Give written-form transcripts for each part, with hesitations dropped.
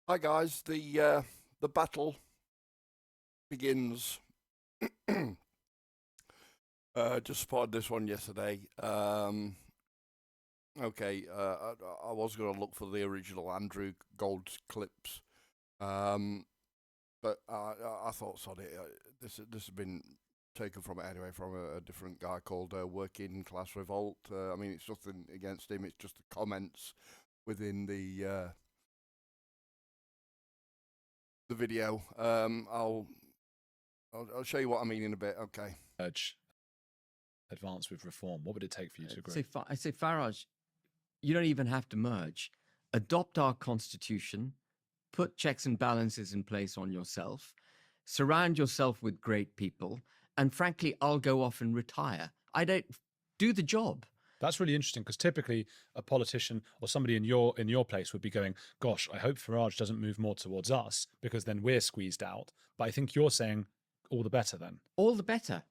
Hi guys, the battle begins. Just spotted this one yesterday. Okay, I was going to look for the original Andrew Gold clips, but I thought, sod it. This has been taken from it anyway, from a different guy called Working Class Revolt. I mean, it's nothing against him. It's just the comments within the video. I'll show you what I mean in a bit. Okay. Advance with reform. What would it take for you to agree? I say, Farage, you don't even have to merge. Adopt our constitution, put checks and balances in place on yourself, surround yourself with great people, and frankly, I'll go off and retire. I don't do the job. That's really interesting because typically a politician or somebody in your place would be going, gosh, I hope Farage doesn't move more towards us because then we're squeezed out. But I think you're saying all the better then. All the better.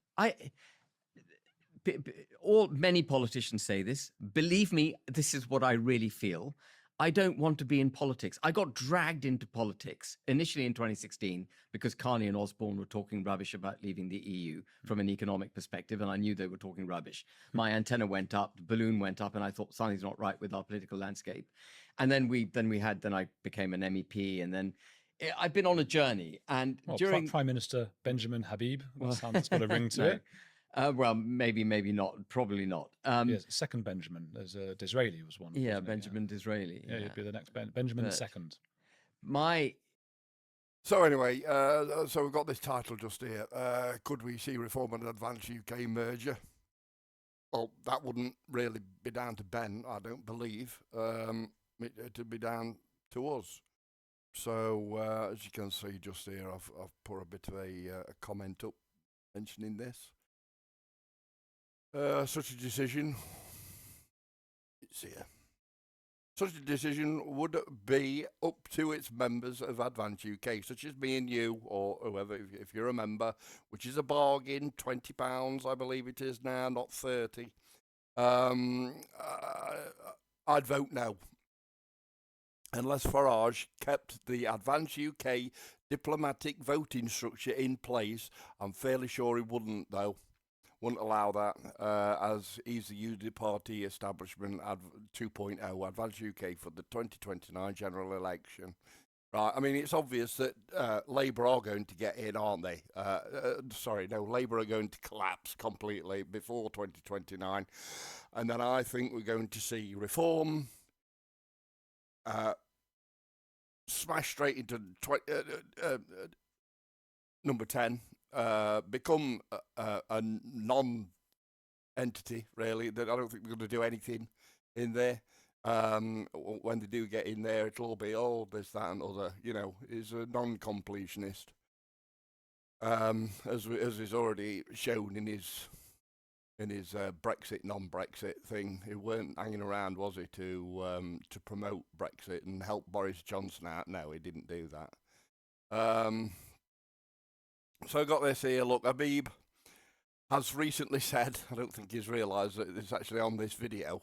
Many politicians say this. Believe me, this is what I really feel. I don't want to be in politics. I got dragged into politics initially in 2016 because Carney and Osborne were talking rubbish about leaving the EU from an economic perspective, and I knew they were talking rubbish. My antenna went up, the balloon went up, and I thought something's not right with our political landscape. And then I became an MEP, and then I've been on a journey. And during Prime Minister Benjamin Habib, that's got a ring to it. Well, maybe not. Probably not. Yes, second Benjamin. There's a Disraeli was one. Yeah, Benjamin Disraeli. Yeah, he'd be the next Benjamin the second. So anyway, so we've got this title just here. Could we see reform and Advance UK merger? Well, that wouldn't really be down to Ben, I don't believe. It'd be down to us. So as you can see just here, I've put a bit of a comment up mentioning this. Such a decision, it's here. Such a decision would be up to its members of Advance UK, such as me and you, or whoever, if you're a member, which is a bargain, £20, I believe it is now, not 30. I'd vote no. Unless Farage kept the Advance UK diplomatic voting structure in place, I'm fairly sure he wouldn't, though. Wouldn't allow that, as he's the Unity Party establishment 2.0, Advance UK for the 2029 general election. Right, I mean, it's obvious that Labour are going to get in, aren't they? Labour are going to collapse completely before 2029. And then I think we're going to see reform smash straight into number 10. Become a non-entity, really. That I don't think they're going to do anything in there. When they do get in there, it'll all be, this, that, and other. You know, is a non-completionist, as is already shown in his Brexit, non-Brexit thing. He weren't hanging around, was he, to promote Brexit and help Boris Johnson out? No, he didn't do that. So I got this here. Look, Habib has recently said, I don't think he's realised that it's actually on this video,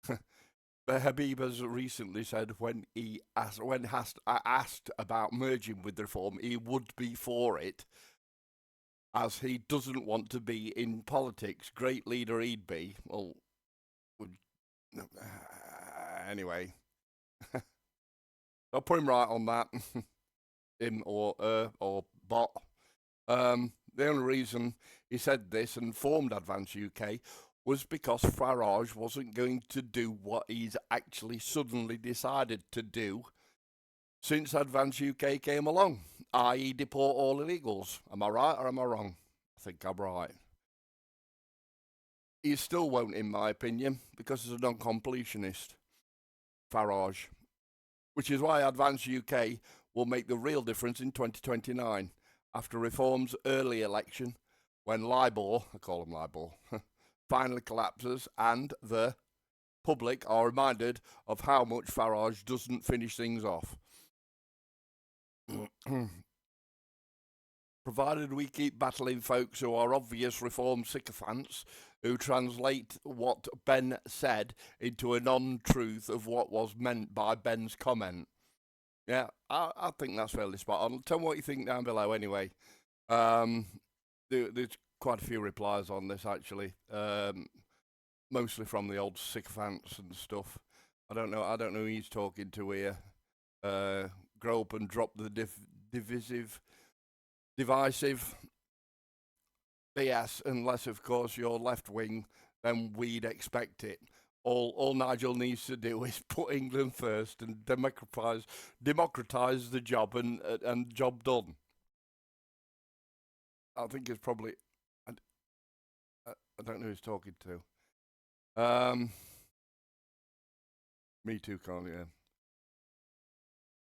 but Habib has recently said when asked about merging with the reform, he would be for it, as he doesn't want to be in politics. Great leader he'd be. Well, anyway, I'll put him right on that. Him or bot. The only reason he said this and formed Advance UK was because Farage wasn't going to do what he's actually suddenly decided to do since Advance UK came along, i.e. deport all illegals. Am I right or am I wrong? I think I'm right. He still won't, in my opinion, because he's a non-completionist, Farage, which is why Advance UK will make the real difference in 2029. After Reform's early election, when liebore, I call him liebore, finally collapses and the public are reminded of how much Farage doesn't finish things off. Provided we keep battling folks who are obvious reform sycophants, who translate what Ben said into a non-truth of what was meant by Ben's comment. Yeah, I think that's fairly spot on. Tell me what you think down below anyway. There's quite a few replies on this actually, mostly from the old sycophants and stuff. I don't know who he's talking to here. Grow up and drop the divisive BS, unless of course you're left wing, then we'd expect it. All Nigel needs to do is put England first and democratise the job and job done. I think it's probably I don't know who he's talking to. Me too, Con, yeah.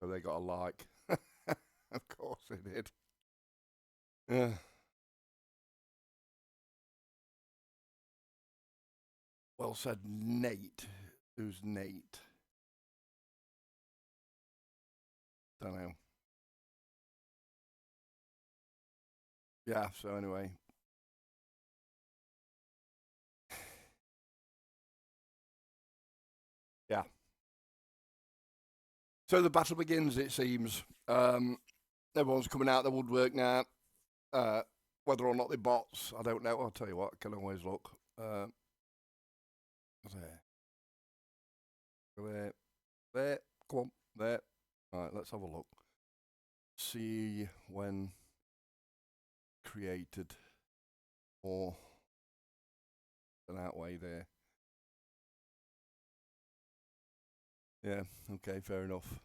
So they got a like. Of course they did. Yeah. Well said, Nate. Who's Nate? Don't know. Yeah, so anyway. Yeah. So the battle begins, it seems. Everyone's coming out the woodwork now. Whether or not they're bots, I don't know. I'll tell you what, I can always look. There. Come on, there. All right, let's have a look. See when created or an outweigh there. Yeah, okay, fair enough.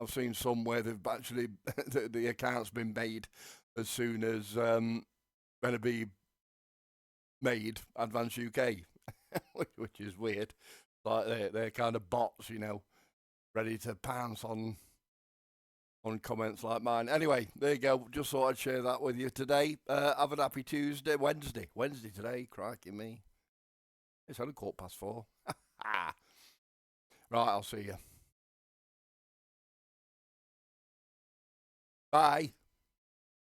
I've seen some where they've actually the account's been made as soon as going to be made AdvcUK, which is weird. Like they're kind of bots, you know, ready to pounce on comments like mine. Anyway, there you go. Just thought I'd share that with you today. Have a happy Wednesday today. Crikey me. It's only 4:15. Right, I'll see you. Bye.